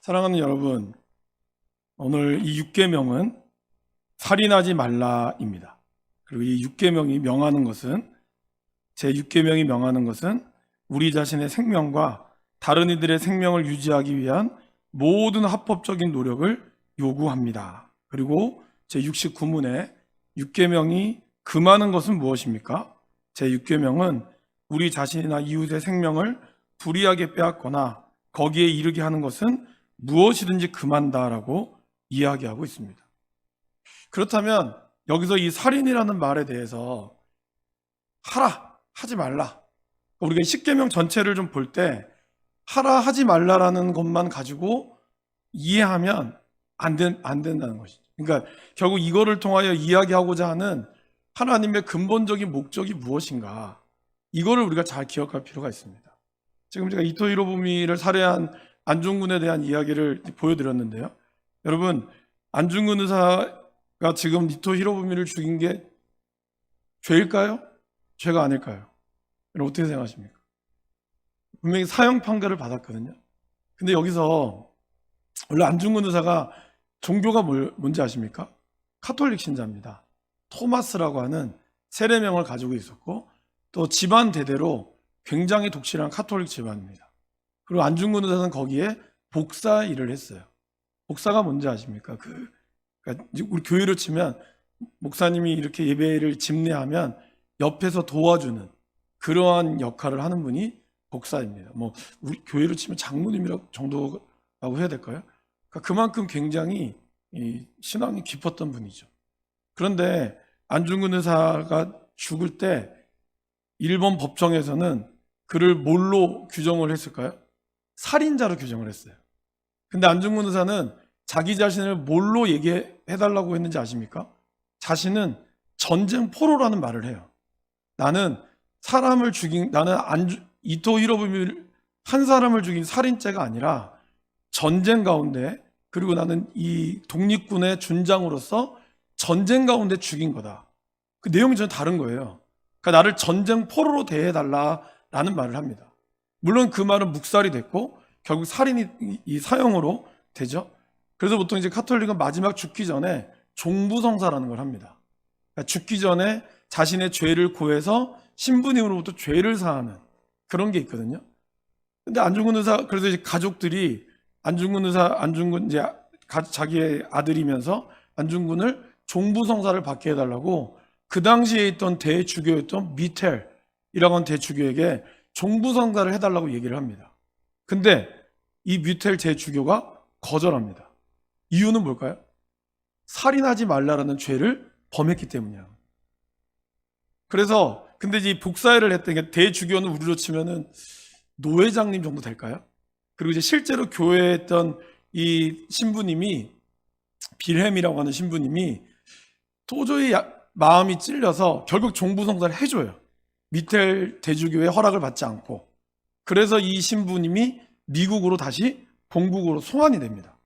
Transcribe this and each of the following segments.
사랑하는 여러분, 오늘 이 6계명은 살인하지 말라입니다. 그리고 이 6계명이 명하는 것은, 제 6계명이 명하는 것은 우리 자신의 생명과 다른 이들의 생명을 유지하기 위한 모든 합법적인 노력을 요구합니다. 그리고 제 69문에 6계명이 금하는 것은 무엇입니까? 제 6계명은 우리 자신이나 이웃의 생명을 불의하게 빼앗거나 거기에 이르게 하는 것은 무엇이든지 금한다라고 이야기하고 있습니다. 그렇다면 여기서 이 살인이라는 말에 대해서 하라, 하지 말라, 우리가 10계명 전체를 좀 볼 때 하라, 하지 말라라는 것만 가지고 이해하면 안 된다는 것이죠. 그러니까 결국 이거를 통하여 이야기하고자 하는 하나님의 근본적인 목적이 무엇인가, 이거를 우리가 잘 기억할 필요가 있습니다. 지금 제가 이토 히로부미를 살해한 안중근에 대한 이야기를 보여드렸는데요. 여러분, 안중근 의사가 지금 이토 히로부미를 죽인 게 죄일까요? 죄가 아닐까요? 여러분 어떻게 생각하십니까? 분명히 사형 판결을 받았거든요. 근데 여기서 원래 안중근 의사가 종교가 뭔지 아십니까? 카톨릭 신자입니다. 토마스라고 하는 세례명을 가지고 있었고, 또 집안 대대로 굉장히 독실한 카톨릭 집안입니다. 그리고 안중근 의사는 거기에 복사 일을 했어요. 복사가 뭔지 아십니까? 그러니까 우리 교회로 치면 목사님이 이렇게 예배를 집례하면 옆에서 도와주는 그러한 역할을 하는 분이 복사입니다. 뭐 우리 교회로 치면 장로님이라고 정도라고 해야 될까요? 그러니까 그만큼 굉장히 신앙이 깊었던 분이죠. 그런데 안중근 의사가 죽을 때 일본 법정에서는 그를 뭘로 규정을 했을까요? 살인자로 규정을 했어요. 근데 안중근 의사는 자기 자신을 뭘로 얘기해달라고 했는지 아십니까? 자신은 전쟁 포로라는 말을 해요. 나는 이토 히로부미를 한 사람을 죽인 살인죄가 아니라 전쟁 가운데, 그리고 나는 이 독립군의 준장으로서 전쟁 가운데 죽인 거다. 그 내용이 전혀 다른 거예요. 그러니까 나를 전쟁 포로로 대해달라라는 말을 합니다. 물론 그 말은 묵살이 됐고 결국 살인이 이 사형으로 되죠. 그래서 보통 이제 카톨릭은 마지막 죽기 전에 종부성사라는 걸 합니다. 그러니까 죽기 전에 자신의 죄를 고해서 신부님으로부터 죄를 사하는 그런 게 있거든요. 근데 안중근 의사, 그래서 이제 가족들이 안중근 이제 자기의 아들이면서 안중근을 종부성사를 받게 해달라고 그 당시에 있던 대주교였던 미텔이라고 하는 대주교에게 종부성사를 해달라고 얘기를 합니다. 근데 이 미텔 대주교가 거절합니다. 이유는 뭘까요? 살인하지 말라라는 죄를 범했기 때문이에요. 그래서 근데 이제 복사회를 했던 게, 대주교는 우리로 치면은 노회장님 정도 될까요? 그리고 이제 실제로 교회에 있던 이 신부님이, 빌헬이라고 하는 신부님이 도저히 마음이 찔려서 결국 종부성사를 해줘요. 미텔 대주교의 허락을 받지 않고. 그래서 이 신부님이 미국으로 다시 본국으로 송환이 됩니다.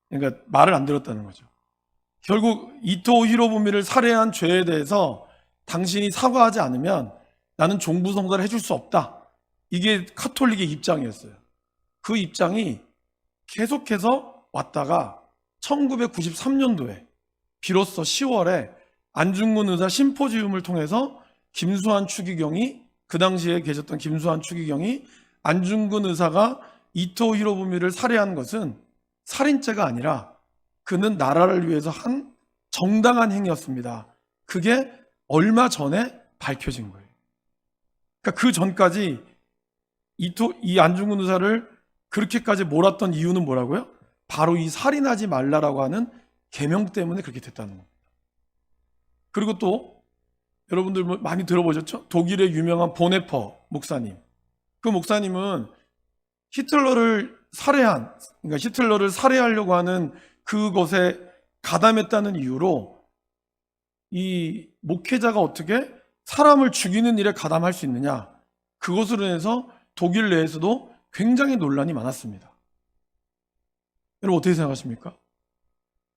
그러니까 말을 안 들었다는 거죠. 결국 이토 히로부미를 살해한 죄에 대해서 당신이 사과하지 않으면 나는 종부성사를 해줄 수 없다. 이게 카톨릭의 입장이었어요. 그 입장이 계속해서 왔다가 1993년도에 비로소 10월에 안중근 의사 심포지움을 통해서 김수환 추기경이, 그 당시에 계셨던 김수환 추기경이 안중근 의사가 이토 히로부미를 살해한 것은 살인죄가 아니라 그는 나라를 위해서 한 정당한 행위였습니다. 그게 얼마 전에 밝혀진 거예요. 그러니까 그 전까지 이 안중근 의사를 그렇게까지 몰았던 이유는 뭐라고요? 바로 이 살인하지 말라라고 하는 계명 때문에 그렇게 됐다는 겁니다. 그리고 또 여러분들 많이 들어보셨죠? 독일의 유명한 보네퍼 목사님. 그 목사님은 히틀러를 살해하려고 하는 그것에 가담했다는 이유로 이 목회자가 어떻게 사람을 죽이는 일에 가담할 수 있느냐, 그것으로 인해서 독일 내에서도 굉장히 논란이 많았습니다. 여러분 어떻게 생각하십니까?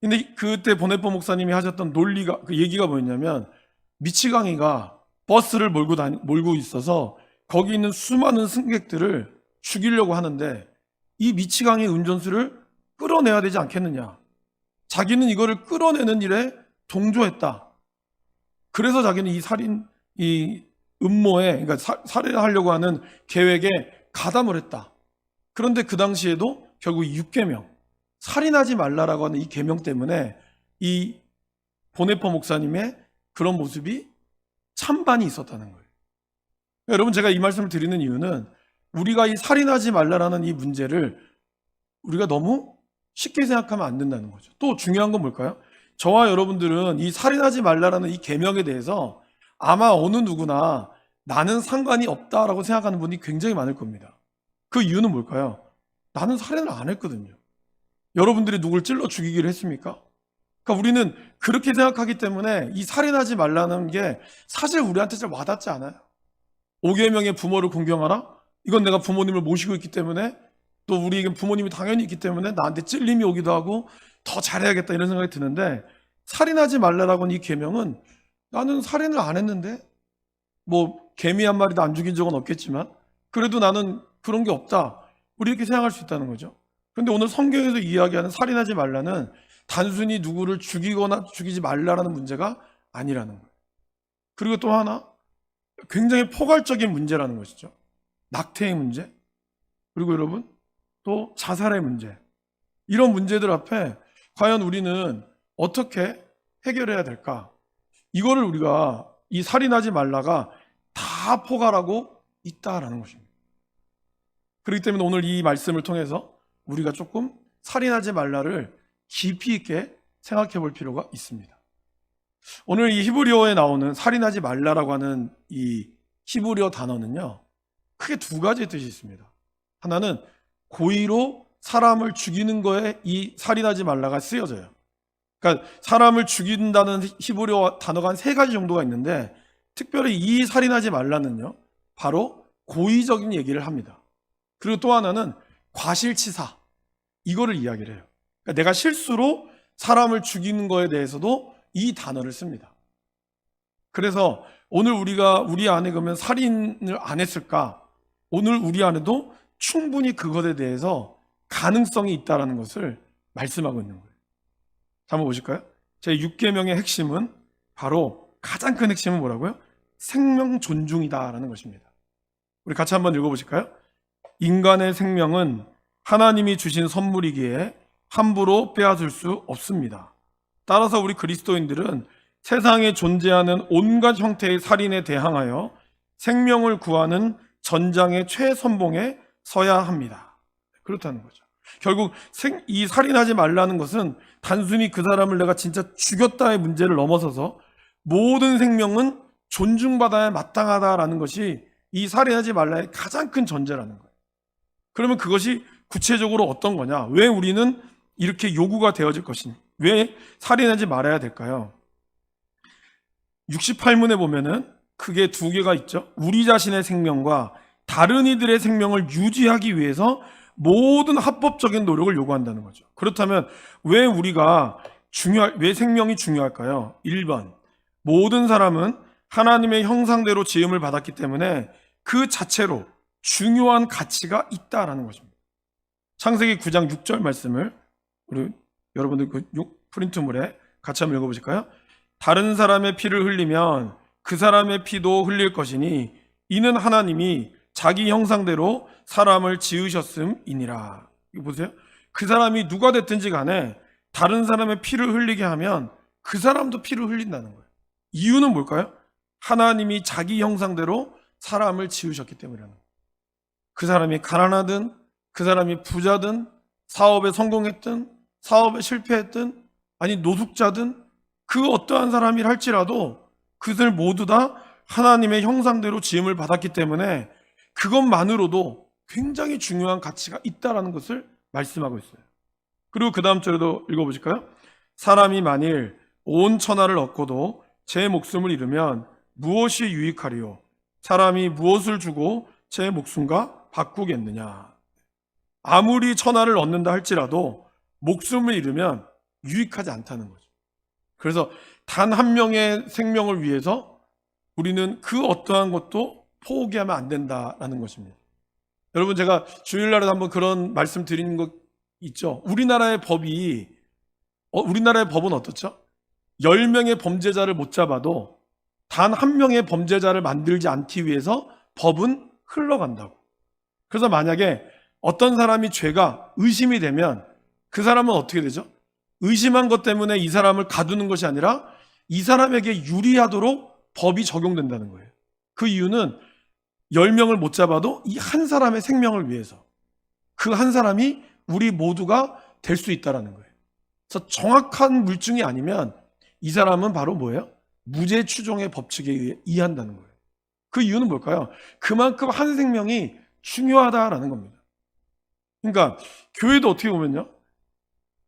근데 그때 보네퍼 목사님이 하셨던 논리가, 그 얘기가 뭐였냐면, 미치광이가 버스를 몰고 있어서 거기 있는 수많은 승객들을 죽이려고 하는데 이 미치광이 운전수를 끌어내야 되지 않겠느냐. 자기는 이거를 끌어내는 일에 동조했다. 그래서 자기는 이 음모에, 그러니까 살해를 하려고 하는 계획에 가담을 했다. 그런데 그 당시에도 결국 이 6계명, 살인하지 말라라고 하는 이 계명 때문에 이 보네퍼 목사님의 그런 모습이 찬반이 있었다는 거예요. 그러니까 여러분, 제가 이 말씀을 드리는 이유는 우리가 이 살인하지 말라라는 이 문제를 우리가 너무 쉽게 생각하면 안 된다는 거죠. 또 중요한 건 뭘까요? 저와 여러분들은 이 살인하지 말라라는 이 계명에 대해서 아마 어느 누구나 나는 상관이 없다라고 생각하는 분이 굉장히 많을 겁니다. 그 이유는 뭘까요? 나는 살인을 안 했거든요. 여러분들이 누굴 찔러 죽이기를 했습니까? 그러니까 우리는 그렇게 생각하기 때문에 이 살인하지 말라는 게 사실 우리한테 잘 와닿지 않아요. 5계명의 부모를 공경하라? 이건 내가 부모님을 모시고 있기 때문에, 또 우리에겐 부모님이 당연히 있기 때문에 나한테 찔림이 오기도 하고 더 잘해야겠다 이런 생각이 드는데, 살인하지 말라라고 하는 이 계명은 나는 살인을 안 했는데, 뭐 개미 한 마리도 안 죽인 적은 없겠지만 그래도 나는 그런 게 없다, 우리 이렇게 생각할 수 있다는 거죠. 그런데 오늘 성경에서 이야기하는 살인하지 말라는 단순히 누구를 죽이거나 죽이지 말라라는 문제가 아니라는 거예요. 그리고 또 하나, 굉장히 포괄적인 문제라는 것이죠. 낙태의 문제, 그리고 여러분 또 자살의 문제, 이런 문제들 앞에 과연 우리는 어떻게 해결해야 될까? 이거를 우리가 이 살인하지 말라가 다 포괄하고 있다라는 것입니다. 그렇기 때문에 오늘 이 말씀을 통해서 우리가 조금 살인하지 말라를 깊이 있게 생각해 볼 필요가 있습니다. 오늘 이 히브리어에 나오는 살인하지 말라라고 하는 이 히브리어 단어는요, 크게 두 가지의 뜻이 있습니다. 하나는 고의로 사람을 죽이는 거에 이 살인하지 말라가 쓰여져요. 그러니까 사람을 죽인다는 히브리어 단어가 한 세 가지 정도가 있는데, 특별히 이 살인하지 말라는요, 바로 고의적인 얘기를 합니다. 그리고 또 하나는 과실치사, 이거를 이야기를 해요. 그러니까 내가 실수로 사람을 죽이는 거에 대해서도 이 단어를 씁니다. 그래서 오늘 우리 안에 그러면 살인을 안 했을까? 오늘 우리 안에도 충분히 그것에 대해서 가능성이 있다는 것을 말씀하고 있는 거예요. 자, 한번 보실까요? 제 6계명의 핵심은 바로, 가장 큰 핵심은 뭐라고요? 생명 존중이다라는 것입니다. 우리 같이 한번 읽어보실까요? 인간의 생명은 하나님이 주신 선물이기에 함부로 빼앗을 수 없습니다. 따라서 우리 그리스도인들은 세상에 존재하는 온갖 형태의 살인에 대항하여 생명을 구하는 전장의 최선봉에 서야 합니다. 그렇다는 거죠. 결국 이 살인하지 말라는 것은 단순히 그 사람을 내가 진짜 죽였다의 문제를 넘어서서 모든 생명은 존중받아야 마땅하다라는 것이 이 살인하지 말라의 가장 큰 전제라는 거예요. 그러면 그것이 구체적으로 어떤 거냐? 왜 우리는 이렇게 요구가 되어질 것이냐? 왜 살인하지 말아야 될까요? 68문에 보면은 크게 두 개가 있죠. 우리 자신의 생명과 다른 이들의 생명을 유지하기 위해서 모든 합법적인 노력을 요구한다는 거죠. 그렇다면 왜 왜 생명이 중요할까요? 1번, 모든 사람은 하나님의 형상대로 지음을 받았기 때문에 그 자체로 중요한 가치가 있다라는 것입니다. 창세기 9장 6절 말씀을 우리 여러분들 그 프린트물에 같이 한번 읽어보실까요? 다른 사람의 피를 흘리면 그 사람의 피도 흘릴 것이니 이는 하나님이 자기 형상대로 사람을 지으셨음이니라. 이거 보세요. 그 사람이 누가 됐든지 간에 다른 사람의 피를 흘리게 하면 그 사람도 피를 흘린다는 거예요. 이유는 뭘까요? 하나님이 자기 형상대로 사람을 지으셨기 때문이라는 거예요. 그 사람이 가난하든, 그 사람이 부자든, 사업에 성공했든, 사업에 실패했든, 아니 노숙자든, 그 어떠한 사람이 할지라도 그들 모두 다 하나님의 형상대로 지음을 받았기 때문에 그것만으로도 굉장히 중요한 가치가 있다는 것을 말씀하고 있어요. 그리고 그 다음 절에도 읽어보실까요? 사람이 만일 온 천하를 얻고도 제 목숨을 잃으면 무엇이 유익하리요? 사람이 무엇을 주고 제 목숨과 바꾸겠느냐? 아무리 천하를 얻는다 할지라도 목숨을 잃으면 유익하지 않다는 거죠. 그래서 단 한 명의 생명을 위해서 우리는 그 어떠한 것도 포기하면 안 된다라는 것입니다. 여러분, 제가 주일날에 한번 그런 말씀 드린 것 있죠. 우리나라의 법은 어떻죠? 10명의 범죄자를 못 잡아도 단 한 명의 범죄자를 만들지 않기 위해서 법은 흘러간다고. 그래서 만약에 어떤 사람이 죄가 의심이 되면 그 사람은 어떻게 되죠? 의심한 것 때문에 이 사람을 가두는 것이 아니라 이 사람에게 유리하도록 법이 적용된다는 거예요. 그 이유는 10명을 못 잡아도 이 한 사람의 생명을 위해서, 그 한 사람이 우리 모두가 될 수 있다는 거예요. 그래서 정확한 물증이 아니면 이 사람은 바로 뭐예요? 무죄 추정의 법칙에 의해 이해한다는 거예요. 그 이유는 뭘까요? 그만큼 한 생명이 중요하다라는 겁니다. 그러니까 교회도 어떻게 보면요,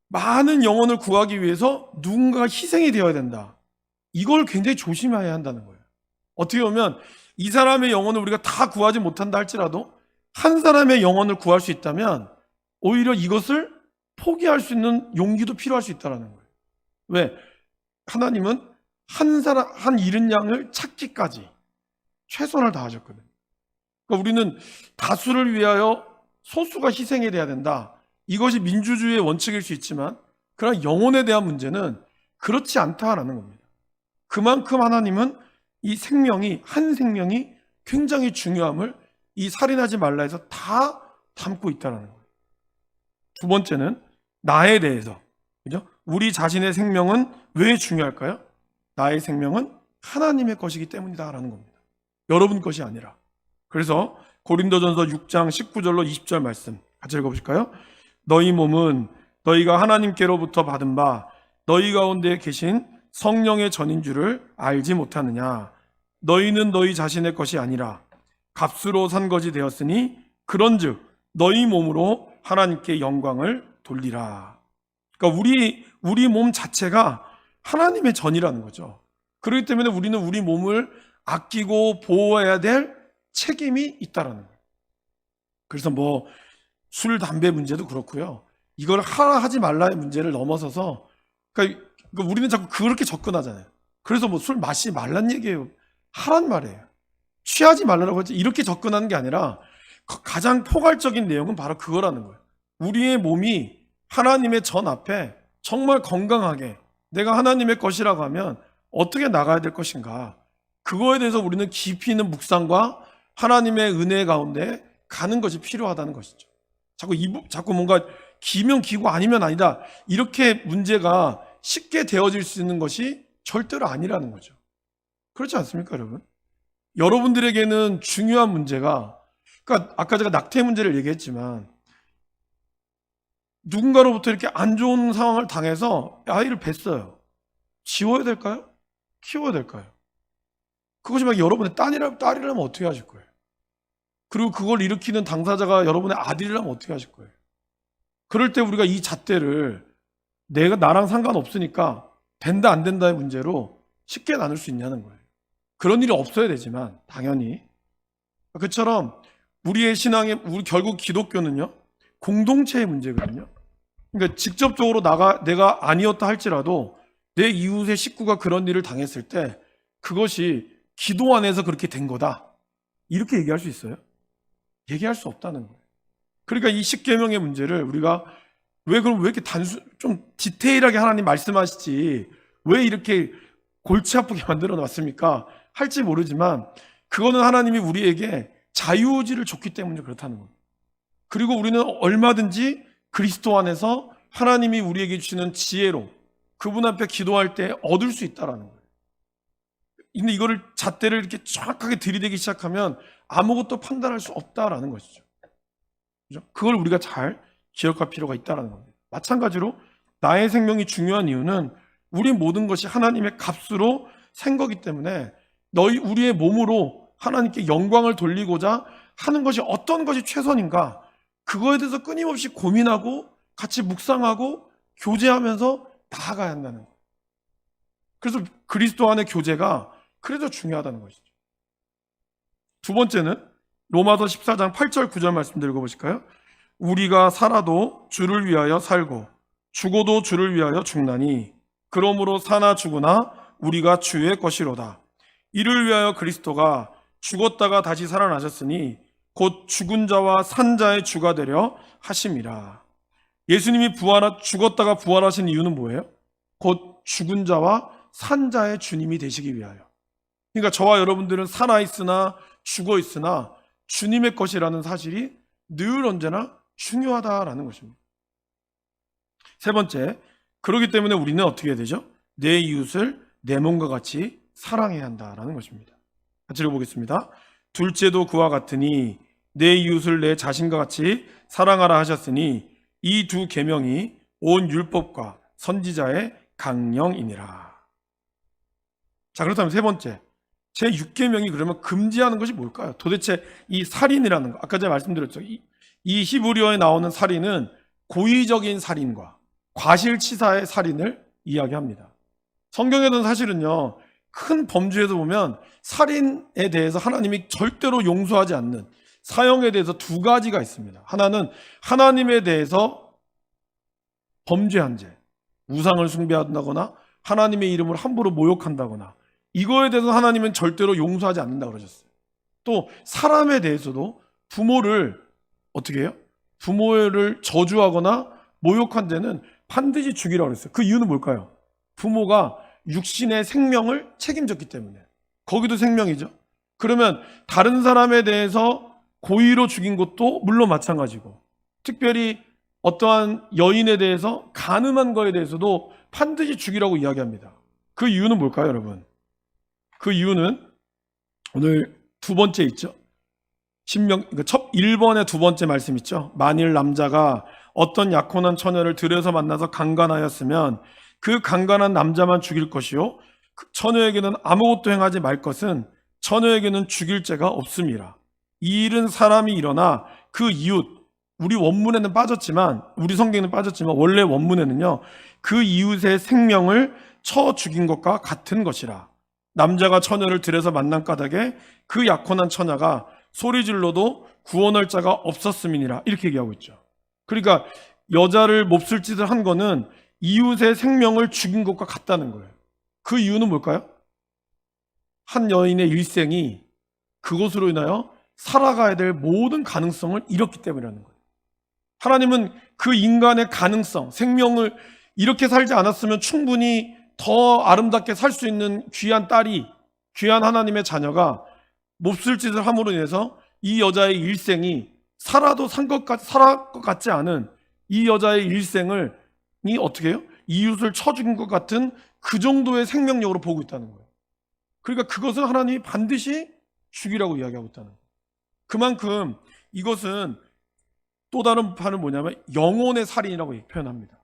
많은 영혼을 구하기 위해서 누군가가 희생이 되어야 된다. 이걸 굉장히 조심해야 한다는 거예요. 어떻게 보면 이 사람의 영혼을 우리가 다 구하지 못한다 할지라도 한 사람의 영혼을 구할 수 있다면 오히려 이것을 포기할 수 있는 용기도 필요할 수 있다는 거예요. 왜? 하나님은 한 잃은 양을 찾기까지 최선을 다하셨거든요. 그러니까 우리는 다수를 위하여 소수가 희생이 돼야 된다. 이것이 민주주의의 원칙일 수 있지만 그러나 영혼에 대한 문제는 그렇지 않다라는 겁니다. 그만큼 하나님은 이 생명이, 한 생명이 굉장히 중요함을 이 살인하지 말라 해서 다 담고 있다는 거예요. 두 번째는 나에 대해서, 그죠? 우리 자신의 생명은 왜 중요할까요? 나의 생명은 하나님의 것이기 때문이다라는 겁니다. 여러분 것이 아니라. 그래서 고린도전서 6장 19절로 20절 말씀 같이 읽어보실까요? 너희 몸은 너희가 하나님께로부터 받은 바 너희 가운데 계신 성령의 전인 줄을 알지 못하느냐? 너희는 너희 자신의 것이 아니라 값으로 산 것이 되었으니 그런즉 너희 몸으로 하나님께 영광을 돌리라. 그러니까 우리 몸 자체가 하나님의 전이라는 거죠. 그렇기 때문에 우리는 우리 몸을 아끼고 보호해야 될 책임이 있다라는 거예요. 그래서 뭐 술, 담배 문제도 그렇고요. 이걸 하지 말라의 문제를 넘어서서 그러니까 우리는 자꾸 그렇게 접근하잖아요. 그래서 뭐 술 마시지 말란 얘기예요. 하란 말이에요. 취하지 말라고 하지 이렇게 접근하는 게 아니라 가장 포괄적인 내용은 바로 그거라는 거예요. 우리의 몸이 하나님의 전 앞에 정말 건강하게 내가 하나님의 것이라고 하면 어떻게 나가야 될 것인가, 그거에 대해서 우리는 깊이 있는 묵상과 하나님의 은혜 가운데 가는 것이 필요하다는 것이죠. 자꾸 뭔가 기면 기고 아니면 아니다 이렇게 문제가 쉽게 되어질 수 있는 것이 절대로 아니라는 거죠. 그렇지 않습니까, 여러분? 여러분들에게는 중요한 문제가, 그러니까 아까 제가 낙태 문제를 얘기했지만 누군가로부터 이렇게 안 좋은 상황을 당해서 아이를 뱄어요. 지워야 될까요? 키워야 될까요? 그것이 막 여러분의 딸이라면 어떻게 하실 거예요? 그리고 그걸 일으키는 당사자가 여러분의 아들이라면 어떻게 하실 거예요? 그럴 때 우리가 이 잣대를 나랑 상관없으니까 된다 안 된다의 문제로 쉽게 나눌 수 있냐는 거예요. 그런 일이 없어야 되지만 당연히 그처럼 우리의 우리 결국 기독교는요 공동체의 문제거든요. 그러니까 직접적으로 내가 아니었다 할지라도 내 이웃의 식구가 그런 일을 당했을 때 그것이 기도 안에서 그렇게 된 거다 이렇게 얘기할 수 있어요? 얘기할 수 없다는 거예요. 그러니까 이 십계명의 문제를 우리가 왜 이렇게 좀 디테일하게 하나님 말씀하시지 왜 이렇게 골치 아프게 만들어 놨습니까? 할지 모르지만 그거는 하나님이 우리에게 자유의지를 줬기 때문에 그렇다는 겁니다. 그리고 우리는 얼마든지 그리스도 안에서 하나님이 우리에게 주시는 지혜로 그분 앞에 기도할 때 얻을 수 있다는 거예요. 근데 이거를 잣대를 이렇게 정확하게 들이대기 시작하면 아무것도 판단할 수 없다라는 것이죠. 그죠? 그걸 우리가 잘 기억할 필요가 있다는 겁니다. 마찬가지로 나의 생명이 중요한 이유는 우리 모든 것이 하나님의 값으로 산 거기 때문에 우리의 몸으로 하나님께 영광을 돌리고자 하는 것이 어떤 것이 최선인가, 그거에 대해서 끊임없이 고민하고 같이 묵상하고 교제하면서 나아가야 한다는 거예요. 그래서 그리스도 안의 교제가 그래서 중요하다는 것이죠. 두 번째는 로마서 14장 8절 9절 말씀 읽어보실까요? 우리가 살아도 주를 위하여 살고 죽어도 주를 위하여 죽나니 그러므로 사나 죽으나 우리가 주의 것이로다. 이를 위하여 그리스도가 죽었다가 다시 살아나셨으니 곧 죽은 자와 산 자의 주가 되려 하심이라. 예수님이 죽었다가 부활하신 이유는 뭐예요? 곧 죽은 자와 산 자의 주님이 되시기 위하여. 그러니까 저와 여러분들은 살아 있으나 죽어 있으나 주님의 것이라는 사실이 늘 언제나 중요하다라는 것입니다. 세 번째, 그렇기 때문에 우리는 어떻게 해야 되죠? 내 이웃을 내 몸과 같이 사랑해야 한다라는 것입니다. 같이 읽어보겠습니다. 둘째도 그와 같으니 내 이웃을 내 자신과 같이 사랑하라 하셨으니 이 두 계명이 온 율법과 선지자의 강령이니라. 자, 그렇다면 세 번째, 제 6계명이 그러면 금지하는 것이 뭘까요? 도대체 이 살인이라는 거, 아까 제가 말씀드렸죠. 이 히브리어에 나오는 살인은 고의적인 살인과 과실치사의 살인을 이야기합니다. 성경에는 사실은요, 큰 범죄에서 보면 살인에 대해서 하나님이 절대로 용서하지 않는 사형에 대해서 두 가지가 있습니다. 하나는 하나님에 대해서 범죄한 죄, 우상을 숭배한다거나 하나님의 이름을 함부로 모욕한다거나, 이거에 대해서 하나님은 절대로 용서하지 않는다 그러셨어요. 또 사람에 대해서도 부모를 어떻게 해요? 부모를 저주하거나 모욕한 죄는 반드시 죽이라고 그랬어요. 그 이유는 뭘까요? 부모가 육신의 생명을 책임졌기 때문에. 거기도 생명이죠. 그러면 다른 사람에 대해서 고의로 죽인 것도 물론 마찬가지고, 특별히 어떠한 여인에 대해서 간음한 거에 대해서도 반드시 죽이라고 이야기합니다. 그 이유는 뭘까요, 여러분? 그 이유는 오늘 두 번째 있죠. 그러니까 첫 1번의 두 번째 말씀 있죠. 만일 남자가 어떤 약혼한 처녀를 들여서 만나서 강간하였으면 그 강간한 남자만 죽일 것이요, 처녀에게는 아무것도 행하지 말 것은 처녀에게는 죽일 죄가 없음이라. 이 일은 사람이 일어나 그 이웃, 우리 원문에는 빠졌지만, 우리 성경에는 빠졌지만 원래 원문에는요, 그 이웃의 생명을 쳐 죽인 것과 같은 것이라. 남자가 처녀를 들여서 만난 까닭에 그 약혼한 처녀가 소리 질러도 구원할 자가 없었음이니라. 이렇게 얘기하고 있죠. 그러니까 여자를 몹쓸 짓을 한 거는 이웃의 생명을 죽인 것과 같다는 거예요. 그 이유는 뭘까요? 한 여인의 일생이 그것으로 인하여 살아가야 될 모든 가능성을 잃었기 때문이라는 거예요. 하나님은 그 인간의 가능성, 생명을 이렇게 살지 않았으면 충분히 더 아름답게 살 수 있는 귀한 딸이, 귀한 하나님의 자녀가 몹쓸 짓을 함으로 인해서 이 여자의 일생이 살아도 살 것 같지 않은 이 여자의 일생을 어떻게 해요? 이웃을 쳐 죽인 것 같은 그 정도의 생명력으로 보고 있다는 거예요. 그러니까 그것은 하나님이 반드시 죽이라고 이야기하고 있다는 거예요. 그만큼 이것은 또 다른 판은 뭐냐면 영혼의 살인이라고 표현합니다.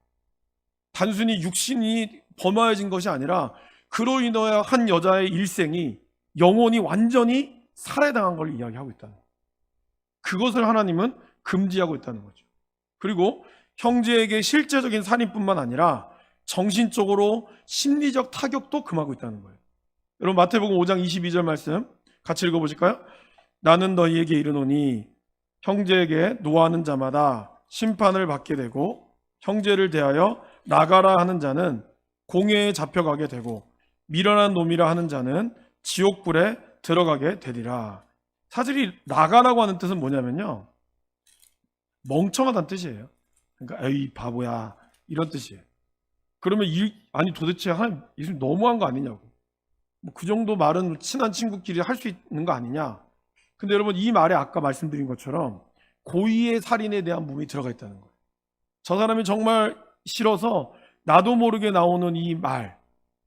단순히 육신이 범하여진 것이 아니라 그로 인하여 한 여자의 일생이 영혼이 완전히 살해당한 걸 이야기하고 있다는 거예요. 그것을 하나님은 금지하고 있다는 거죠. 그리고 형제에게 실제적인 살인뿐만 아니라 정신적으로 심리적 타격도 금하고 있다는 거예요. 여러분 마태복음 5장 22절 말씀 같이 읽어보실까요? 나는 너희에게 이르노니 형제에게 노하는 자마다 심판을 받게 되고 형제를 대하여 나가라 하는 자는 공회에 잡혀가게 되고 미련한 놈이라 하는 자는 지옥불에 들어가게 되리라. 사실 이 나가라고 하는 뜻은 뭐냐면요, 멍청하다는 뜻이에요. 그러니까 에이 바보야 이런 뜻이에요. 그러면 아니 도대체 하나님 예수님 너무한 거 아니냐고, 뭐 그 정도 말은 친한 친구끼리 할 수 있는 거 아니냐. 근데 여러분 이 말에 아까 말씀드린 것처럼 고의의 살인에 대한 부분이 들어가 있다는 거예요. 저 사람이 정말 싫어서 나도 모르게 나오는 이 말,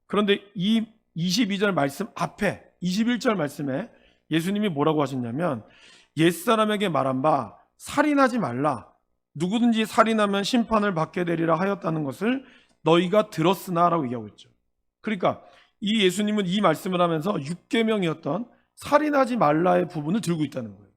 그런데 이 22절 말씀 앞에 21절 말씀에 예수님이 뭐라고 하셨냐면 옛사람에게 말한 바 살인하지 말라, 누구든지 살인하면 심판을 받게 되리라 하였다는 것을 너희가 들었으나 라고 얘기하고 있죠. 그러니까 이 예수님은 이 말씀을 하면서 6계명이었던 살인하지 말라의 부분을 들고 있다는 거예요.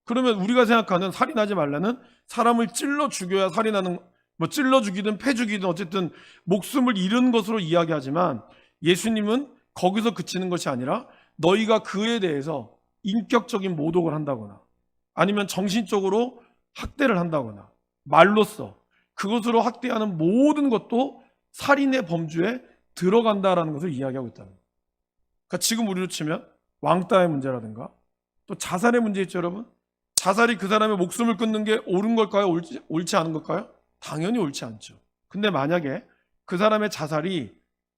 그러면 우리가 생각하는 살인하지 말라는 사람을 찔러 죽여야 살인하는, 뭐 찔러 죽이든 패 죽이든 어쨌든 목숨을 잃은 것으로 이야기하지만 예수님은 거기서 그치는 것이 아니라 너희가 그에 대해서 인격적인 모독을 한다거나 아니면 정신적으로 학대를 한다거나 말로써 그것으로 학대하는 모든 것도 살인의 범주에 들어간다라는 것을 이야기하고 있다는 거예요. 그러니까 지금 우리로 치면 왕따의 문제라든가 또 자살의 문제 있죠, 여러분. 자살이 그 사람의 목숨을 끊는 게 옳은 걸까요? 옳지 않은 걸까요? 당연히 옳지 않죠. 근데 만약에 그 사람의 자살이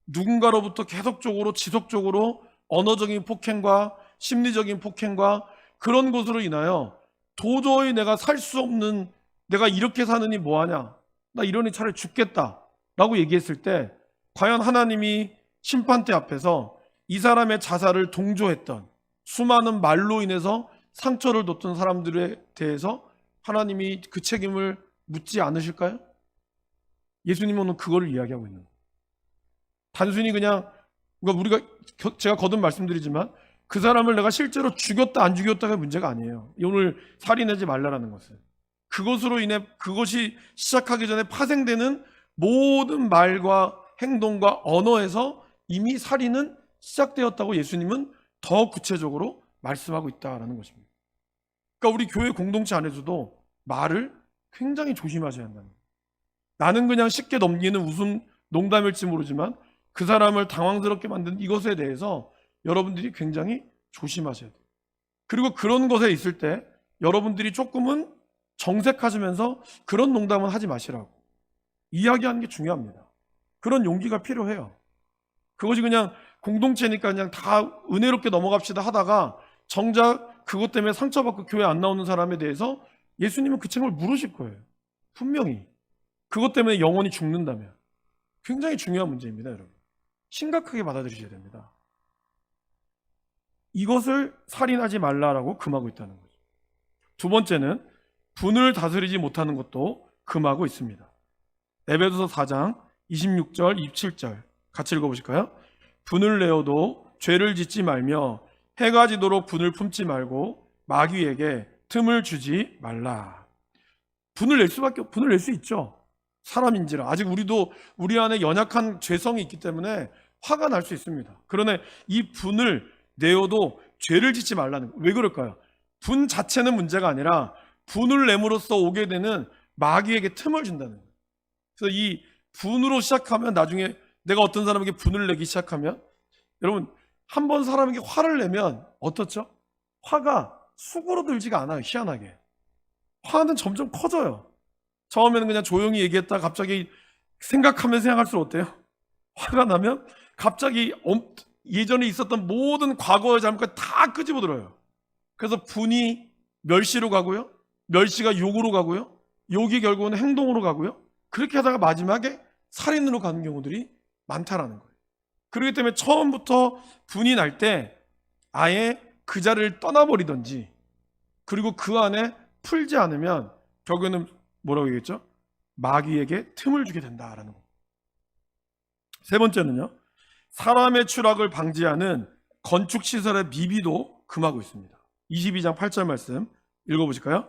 누군가로부터 계속적으로 지속적으로 언어적인 폭행과 심리적인 폭행과 그런 것으로 인하여 도저히 내가 살 수 없는, 내가 이렇게 사느니 뭐하냐, 나 이러니 차라리 죽겠다 라고 얘기했을 때 과연 하나님이 심판대 앞에서 이 사람의 자살을 동조했던, 수많은 말로 인해서 상처를 줬던 사람들에 대해서 하나님이 그 책임을 묻지 않으실까요? 예수님은 오늘 그걸 이야기하고 있는 거예요. 단순히 그냥 우리가 제가 거듭 말씀드리지만 그 사람을 내가 실제로 죽였다 안 죽였다가 문제가 아니에요. 오늘 살인하지 말라라는 것은 그것으로 인해 그것이 시작하기 전에 파생되는 모든 말과 행동과 언어에서 이미 살인은 시작되었다고 예수님은 더 구체적으로 말씀하고 있다라는 것입니다. 그러니까 우리 교회 공동체 안에서도 말을 굉장히 조심하셔야 한다는 거예요. 나는 그냥 쉽게 넘기는 웃음 농담일지 모르지만 그 사람을 당황스럽게 만든 이것에 대해서 여러분들이 굉장히 조심하셔야 돼요. 그리고 그런 것에 있을 때 여러분들이 조금은 정색하시면서 그런 농담은 하지 마시라고 이야기하는 게 중요합니다. 그런 용기가 필요해요. 그것이 그냥 공동체니까 그냥 다 은혜롭게 넘어갑시다 하다가 정작 그것 때문에 상처받고 교회 안 나오는 사람에 대해서 예수님은 그 책임을 물으실 거예요. 분명히. 그것 때문에 영혼이 죽는다면. 굉장히 중요한 문제입니다, 여러분. 심각하게 받아들이셔야 됩니다. 이것을 살인하지 말라라고 금하고 있다는 거죠. 두 번째는 분을 다스리지 못하는 것도 금하고 있습니다. 에베소서 4장 26절, 27절 같이 읽어보실까요? 분을 내어도 죄를 짓지 말며 해가 지도록 분을 품지 말고 마귀에게 틈을 주지 말라. 분을 낼 수 있죠. 사람인지라. 아직 우리도 우리 안에 연약한 죄성이 있기 때문에 화가 날 수 있습니다. 그러나 이 분을 내어도 죄를 짓지 말라는 거예요. 왜 그럴까요? 분 자체는 문제가 아니라 분을 내므로써 오게 되는 마귀에게 틈을 준다는 거예요. 그래서 이 분으로 시작하면 나중에 내가 어떤 사람에게 분을 내기 시작하면 여러분 한번 사람에게 화를 내면 어떻죠? 화가 수그러들지가 않아요. 희한하게. 화는 점점 커져요. 처음에는 그냥 조용히 얘기했다 갑자기 생각할수록 어때요? 화가 나면 갑자기 예전에 있었던 모든 과거의 잘못까지 다 끄집어들어요. 그래서 분이 멸시로 가고요. 멸시가 욕으로 가고요. 욕이 결국은 행동으로 가고요. 그렇게 하다가 마지막에 살인으로 가는 경우들이 많다라는 거예요. 그렇기 때문에 처음부터 분이 날 때 아예 그 자리를 떠나버리든지 그리고 그 안에 풀지 않으면 결국에는 뭐라고 얘기했죠? 마귀에게 틈을 주게 된다라는 거. 세 번째는요. 사람의 추락을 방지하는 건축시설의 미비도 금하고 있습니다. 22장 8절 말씀 읽어보실까요?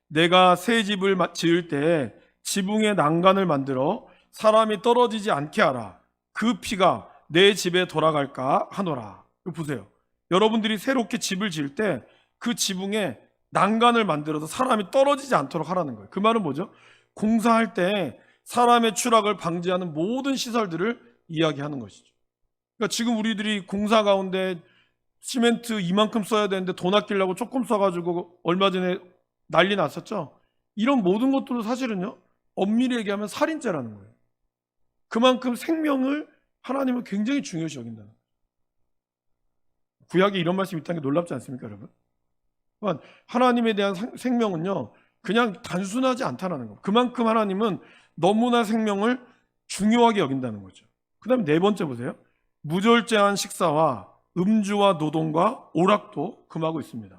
내가 새 집을 지을 때 지붕에 난간을 만들어 사람이 떨어지지 않게 하라. 그 피가 내 집에 돌아갈까 하노라. 이거 보세요. 여러분들이 새롭게 집을 지을 때 그 지붕에 난간을 만들어서 사람이 떨어지지 않도록 하라는 거예요. 그 말은 뭐죠? 공사할 때 사람의 추락을 방지하는 모든 시설들을 이야기하는 것이죠. 그러니까 지금 우리들이 공사 가운데 시멘트 이만큼 써야 되는데 돈 아끼려고 조금 써가지고 얼마 전에 난리 났었죠. 이런 모든 것들도 사실은요 엄밀히 얘기하면 살인죄라는 거예요. 그만큼 생명을 하나님은 굉장히 중요시 여긴다는 거예요. 구약에 이런 말씀이 있다는 게 놀랍지 않습니까, 여러분? 하나님에 대한 생명은요 그냥 단순하지 않다는 거예요. 그만큼 하나님은 너무나 생명을 중요하게 여긴다는 거죠. 그 다음에 네 번째 보세요. 무절제한 식사와 음주와 노동과 오락도 금하고 있습니다.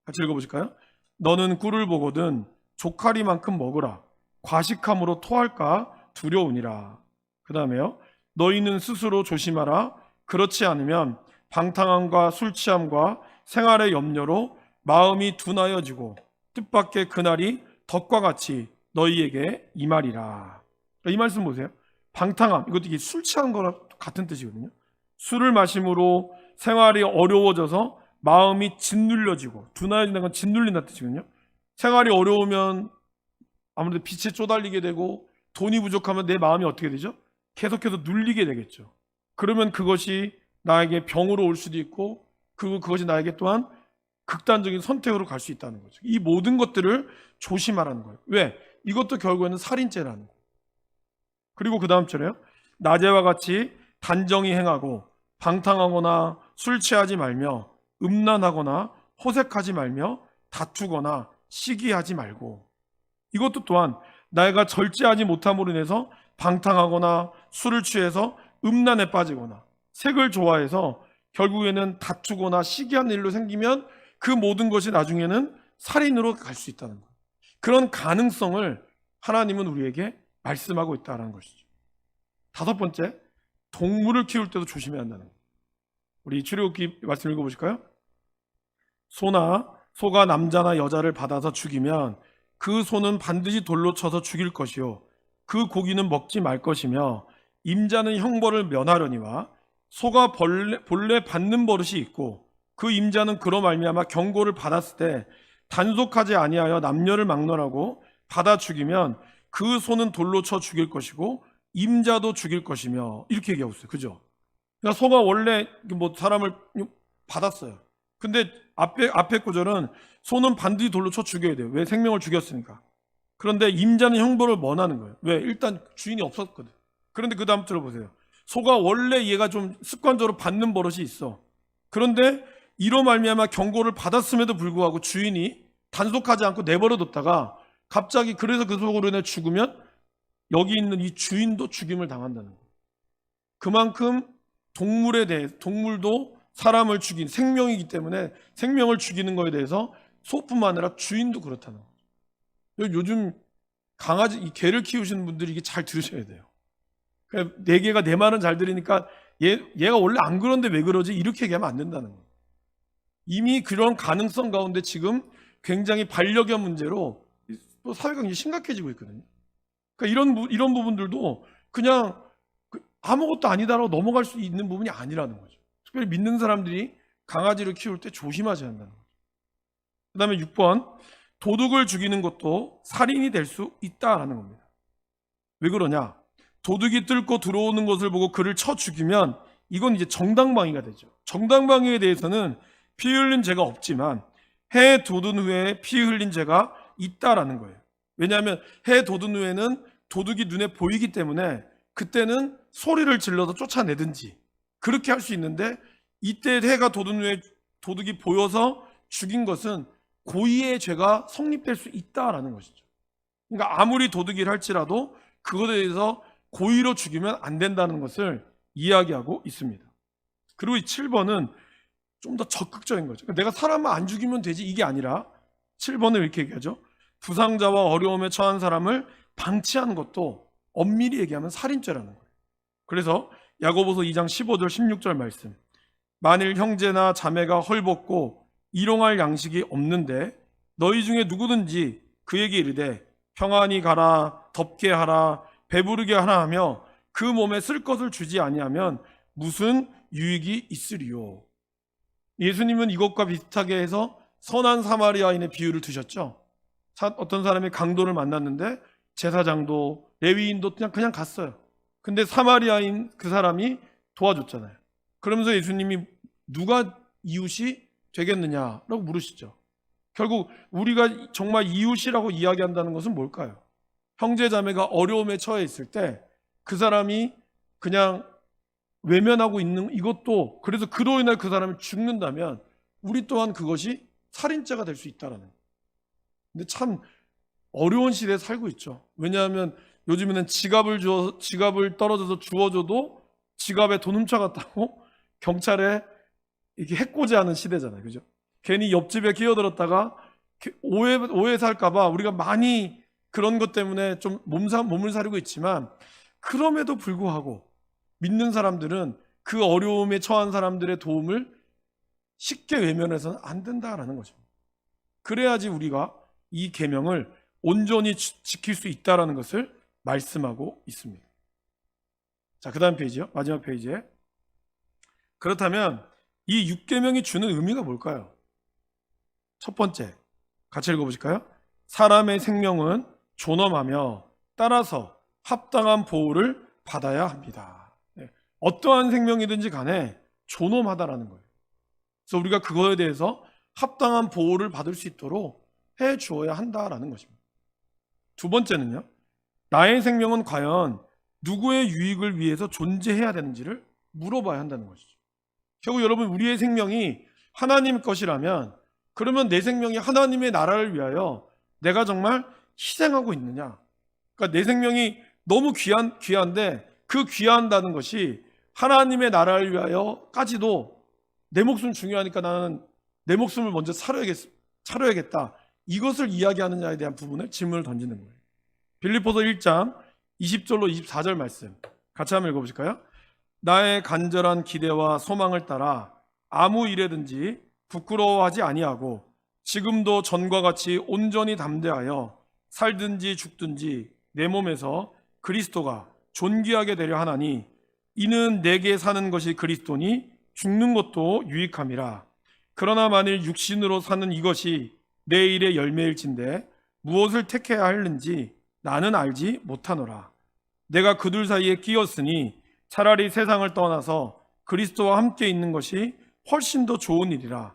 같이 읽어보실까요? 너는 꿀을 보거든 조카리만큼 먹으라. 과식함으로 토할까 두려우니라. 그 다음에요. 너희는 스스로 조심하라. 그렇지 않으면 방탕함과 술취함과 생활의 염려로 마음이 둔하여지고 뜻밖의 그날이 덕과 같이 너희에게 임하리라. 이 말씀 보세요. 방탕함, 이것도 이게 술 취한 거랑 같은 뜻이거든요. 술을 마심으로 생활이 어려워져서 마음이 짓눌려지고, 둔하여진다는 건 짓눌린다는 뜻이거든요. 생활이 어려우면 아무래도 빛에 쪼달리게 되고 돈이 부족하면 내 마음이 어떻게 되죠? 계속해서 눌리게 되겠죠. 그러면 그것이 나에게 병으로 올 수도 있고 그리고 그것이 나에게 또한 극단적인 선택으로 갈 수 있다는 거죠. 이 모든 것들을 조심하라는 거예요. 왜? 이것도 결국에는 살인죄라는 거예요. 그리고 그 다음 절에요. 낮에와 같이 단정히 행하고 방탕하거나 술 취하지 말며 음란하거나 호색하지 말며 다투거나 시기하지 말고. 이것도 또한 내가 절제하지 못함으로 인해서 방탕하거나 술을 취해서 음란에 빠지거나 색을 좋아해서 결국에는 다투거나 시기하는 일로 생기면 그 모든 것이 나중에는 살인으로 갈 수 있다는 거예요. 그런 가능성을 하나님은 우리에게 말씀하고 있다는 것이죠. 다섯 번째, 동물을 키울 때도 조심해야 한다는 거예요. 우리 출애굽기 말씀 읽어보실까요? 소가 남자나 여자를 받아서 죽이면 그 소는 반드시 돌로 쳐서 죽일 것이요 그 고기는 먹지 말 것이며 임자는 형벌을 면하려니와 소가 본래 받는 버릇이 있고 그 임자는 그로 말미암아 경고를 받았을 때 단속하지 아니하여 남녀를 막론하고 받아 죽이면 그 소는 돌로 쳐 죽일 것이고 임자도 죽일 것이며 이렇게 얘기하고 있어요. 그죠? 그러니까 소가 원래 뭐 사람을 받았어요. 근데 앞에 구절은 소는 반드시 돌로 쳐 죽여야 돼요. 왜? 생명을 죽였으니까. 그런데 임자는 형벌을 면하는 거예요. 왜? 일단 주인이 없었거든. 그런데 그 다음 들어보세요. 소가 원래 얘가 좀 습관적으로 받는 버릇이 있어. 그런데 이로 말미암아 경고를 받았음에도 불구하고 주인이 단속하지 않고 내버려뒀다가 갑자기 그래서 그 소로 인해 죽으면 여기 있는 이 주인도 죽임을 당한다는 거예요. 그만큼 동물도 사람을 죽인 생명이기 때문에 생명을 죽이는 거에 대해서 소뿐만 아니라 주인도 그렇다는 거죠. 요즘 강아지, 이 개를 키우시는 분들이 이게 잘 들으셔야 돼요. 내 개가 내 말은 잘 들으니까 얘가 원래 안 그런데 왜 그러지? 이렇게 얘기하면 안 된다는 거예요. 이미 그런 가능성 가운데 지금 굉장히 반려견 문제로 또 사회가 굉장히 심각해지고 있거든요. 그러니까 이런 부분들도 그냥 아무것도 아니다라고 넘어갈 수 있는 부분이 아니라는 거죠. 특별히 믿는 사람들이 강아지를 키울 때 조심하셔야 한다는 거죠. 그 다음에 6번, 도둑을 죽이는 것도 살인이 될 수 있다라는 겁니다. 왜 그러냐? 도둑이 뚫고 들어오는 것을 보고 그를 쳐 죽이면 이건 이제 정당방위가 되죠. 정당방위에 대해서는 피 흘린 죄가 없지만 해 돋은 후에 피 흘린 죄가 있다라는 거예요. 왜냐하면 해 돋은 후에는 도둑이 눈에 보이기 때문에 그때는 소리를 질러서 쫓아내든지 그렇게 할 수 있는데 이때 해가 돋은 후에 도둑이 보여서 죽인 것은 고의의 죄가 성립될 수 있다라는 것이죠. 그러니까 아무리 도둑이를 할지라도 그것에 대해서 고의로 죽이면 안 된다는 것을 이야기하고 있습니다. 그리고 이 7번은 좀 더 적극적인 거죠. 내가 사람을 안 죽이면 되지 이게 아니라 7번을 이렇게 얘기하죠. 부상자와 어려움에 처한 사람을 방치하는 것도 엄밀히 얘기하면 살인죄라는 거예요. 그래서 야고보서 2장 15절 16절 말씀, 만일 형제나 자매가 헐벗고 일용할 양식이 없는데 너희 중에 누구든지 그에게 이르되 평안히 가라, 덥게 하라, 배부르게 하라 하며 그 몸에 쓸 것을 주지 아니하면 무슨 유익이 있으리요. 예수님은 이것과 비슷하게 해서 선한 사마리아인의 비유를 드셨죠. 어떤 사람이 강도를 만났는데 제사장도 레위인도 그냥 갔어요. 근데 사마리아인 그 사람이 도와줬잖아요. 그러면서 예수님이 누가 이웃이 되겠느냐라고 물으시죠. 결국 우리가 정말 이웃이라고 이야기한다는 것은 뭘까요? 형제자매가 어려움에 처해 있을 때 그 사람이 그냥 외면하고 있는 이것도, 그래서 그로 인해 그 사람이 죽는다면 우리 또한 그것이 살인죄가 될 수 있다라는 거예요. 근데 참 어려운 시대에 살고 있죠. 왜냐하면 요즘에는 지갑을 떨어져서 주워줘도 지갑에 돈 훔쳐갔다고 경찰에 이렇게 해코지하는 시대잖아요. 그죠? 괜히 옆집에 끼어들었다가 오해 살까봐 우리가 많이 그런 것 때문에 좀 몸을 사리고 있지만, 그럼에도 불구하고 믿는 사람들은 그 어려움에 처한 사람들의 도움을 쉽게 외면해서는 안 된다라는 거죠. 그래야지 우리가 이 계명을 온전히 지킬 수 있다라는 것을 말씀하고 있습니다. 자, 그 다음 페이지요. 마지막 페이지에. 그렇다면 이 6계명이 주는 의미가 뭘까요? 첫 번째, 같이 읽어보실까요? 사람의 생명은 존엄하며 따라서 합당한 보호를 받아야 합니다. 어떠한 생명이든지 간에 존엄하다라는 거예요. 그래서 우리가 그거에 대해서 합당한 보호를 받을 수 있도록 해 주어야 한다라는 것입니다. 두 번째는요, 나의 생명은 과연 누구의 유익을 위해서 존재해야 되는지를 물어봐야 한다는 것이죠. 결국 여러분, 우리의 생명이 하나님 것이라면 그러면 내 생명이 하나님의 나라를 위하여 내가 정말 희생하고 있느냐? 그러니까 내 생명이 너무 귀한데 그 귀한다는 것이 하나님의 나라를 위하여까지도 내 목숨 중요하니까 나는 내 목숨을 먼저 차려야겠다. 이것을 이야기하느냐에 대한 부분을 질문을 던지는 거예요. 빌립보서 1장 20절로 24절 말씀 같이 한번 읽어보실까요? 나의 간절한 기대와 소망을 따라 아무 일에든지 부끄러워하지 아니하고 지금도 전과 같이 온전히 담대하여 살든지 죽든지 내 몸에서 그리스도가 존귀하게 되려 하나니 이는 내게 사는 것이 그리스도니 죽는 것도 유익함이라. 그러나 만일 육신으로 사는 이것이 내 일의 열매일진데 무엇을 택해야 하는지 나는 알지 못하노라. 내가 그들 사이에 끼었으니 차라리 세상을 떠나서 그리스도와 함께 있는 것이 훨씬 더 좋은 일이라.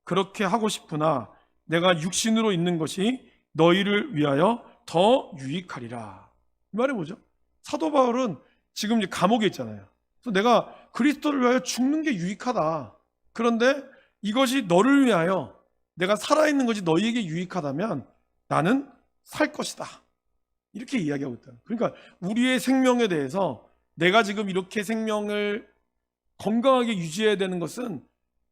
그렇게 하고 싶으나 내가 육신으로 있는 것이 너희를 위하여 더 유익하리라. 이 말이 뭐죠? 사도 바울은 지금 이제 감옥에 있잖아요. 그래서 내가 그리스도를 위하여 죽는 게 유익하다. 그런데 이것이 너를 위하여 내가 살아있는 것이 너희에게 유익하다면 나는 살 것이다. 이렇게 이야기하고 있다. 그러니까 우리의 생명에 대해서 내가 지금 이렇게 생명을 건강하게 유지해야 되는 것은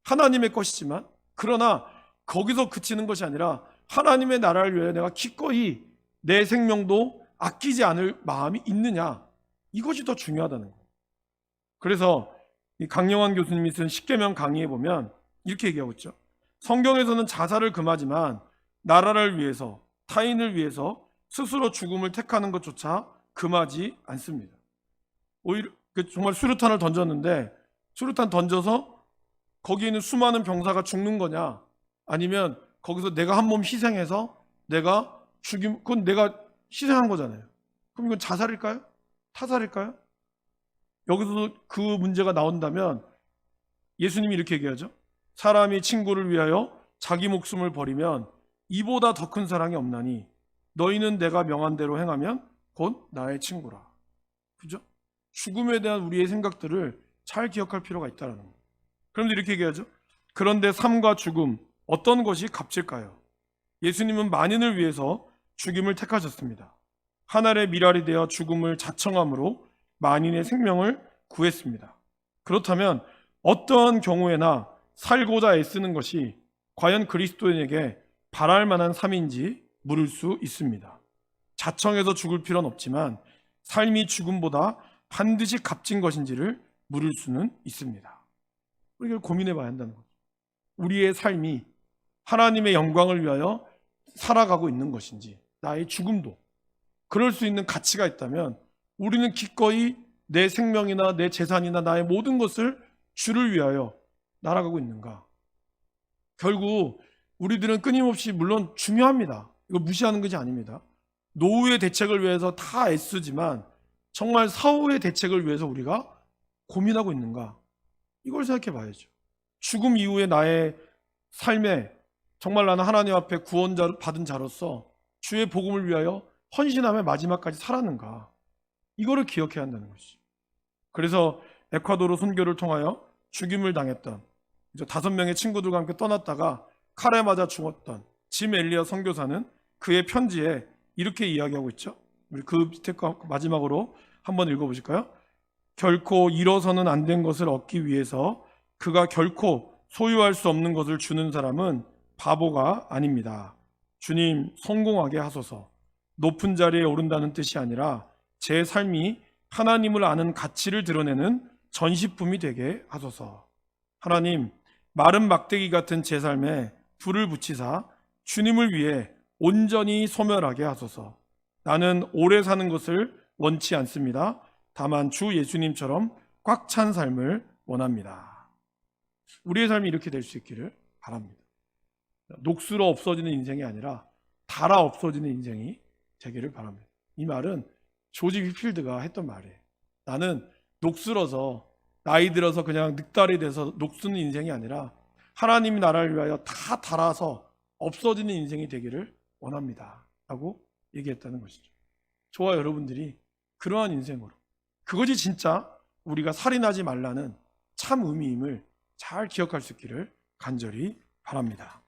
하나님의 것이지만 그러나 거기서 그치는 것이 아니라 하나님의 나라를 위해 내가 기꺼이 내 생명도 아끼지 않을 마음이 있느냐, 이것이 더 중요하다는 거예요. 그래서 이 강영환 교수님이 쓴 십계명 강의에 보면 이렇게 얘기하고 있죠. 성경에서는 자살을 금하지만 나라를 위해서, 타인을 위해서 스스로 죽음을 택하는 것조차 금하지 않습니다. 오히려 정말 수류탄을 던졌는데 수류탄 던져서 거기에 있는 수많은 병사가 죽는 거냐, 아니면 거기서 내가 한 몸 희생해서 내가 그건 내가 희생한 거잖아요. 그럼 이건 자살일까요? 타살일까요? 여기서 그 문제가 나온다면 예수님이 이렇게 얘기하죠. 사람이 친구를 위하여 자기 목숨을 버리면 이보다 더 큰 사랑이 없나니 너희는 내가 명한 대로 행하면 곧 나의 친구라. 그죠? 죽음에 대한 우리의 생각들을 잘 기억할 필요가 있다는 거예요. 그런데 이렇게 얘기하죠. 그런데 삶과 죽음, 어떤 것이 값일까요? 예수님은 만인을 위해서 죽임을 택하셨습니다. 하늘의 미랄이 되어 죽음을 자청함으로 만인의 생명을 구했습니다. 그렇다면 어떠한 경우에나 살고자 애쓰는 것이 과연 그리스도인에게 바랄 만한 삶인지 물을 수 있습니다. 자청해서 죽을 필요는 없지만 삶이 죽음보다 반드시 값진 것인지를 물을 수는 있습니다. 우리가 고민해 봐야 한다는 거죠. 우리의 삶이 하나님의 영광을 위하여 살아가고 있는 것인지, 나의 죽음도 그럴 수 있는 가치가 있다면 우리는 기꺼이 내 생명이나 내 재산이나 나의 모든 것을 주를 위하여 날아가고 있는가? 결국 우리들은 끊임없이, 물론 중요합니다. 이거 무시하는 것이 아닙니다. 노후의 대책을 위해서 다 애쓰지만 정말 사후의 대책을 위해서 우리가 고민하고 있는가? 이걸 생각해 봐야죠. 죽음 이후의 나의 삶에 정말 나는 하나님 앞에 구원자 받은 자로서 주의 복음을 위하여 헌신하며 마지막까지 살았는가? 이거를 기억해야 한다는 것이죠. 그래서 에콰도르 선교를 통하여 죽임을 당했던 5명의 친구들과 함께 떠났다가 칼에 맞아 죽었던 짐 엘리엇 선교사는 그의 편지에 이렇게 이야기하고 있죠. 우리 그 밑에 거 마지막으로 한번 읽어보실까요? 결코 잃어서는 안 된 것을 얻기 위해서 그가 결코 소유할 수 없는 것을 주는 사람은 바보가 아닙니다. 주님, 성공하게 하소서. 높은 자리에 오른다는 뜻이 아니라 제 삶이 하나님을 아는 가치를 드러내는 전시품이 되게 하소서. 하나님, 마른 막대기 같은 제 삶에 불을 붙이사 주님을 위해 온전히 소멸하게 하소서. 나는 오래 사는 것을 원치 않습니다. 다만 주 예수님처럼 꽉 찬 삶을 원합니다. 우리의 삶이 이렇게 될 수 있기를 바랍니다. 녹슬어 없어지는 인생이 아니라 닳아 없어지는 인생이 되기를 바랍니다. 이 말은 조지 휘필드가 했던 말이에요. 나는 녹슬어서 나이 들어서 그냥 늑달이 돼서 녹쓰는 인생이 아니라 하나님 나라를 위하여 다 닳아서 없어지는 인생이 되기를 원합니다. 라고 얘기했다는 것이죠. 저와 여러분들이 그러한 인생으로, 그것이 진짜 우리가 살인하지 말라는 참 의미임을 잘 기억할 수 있기를 간절히 바랍니다.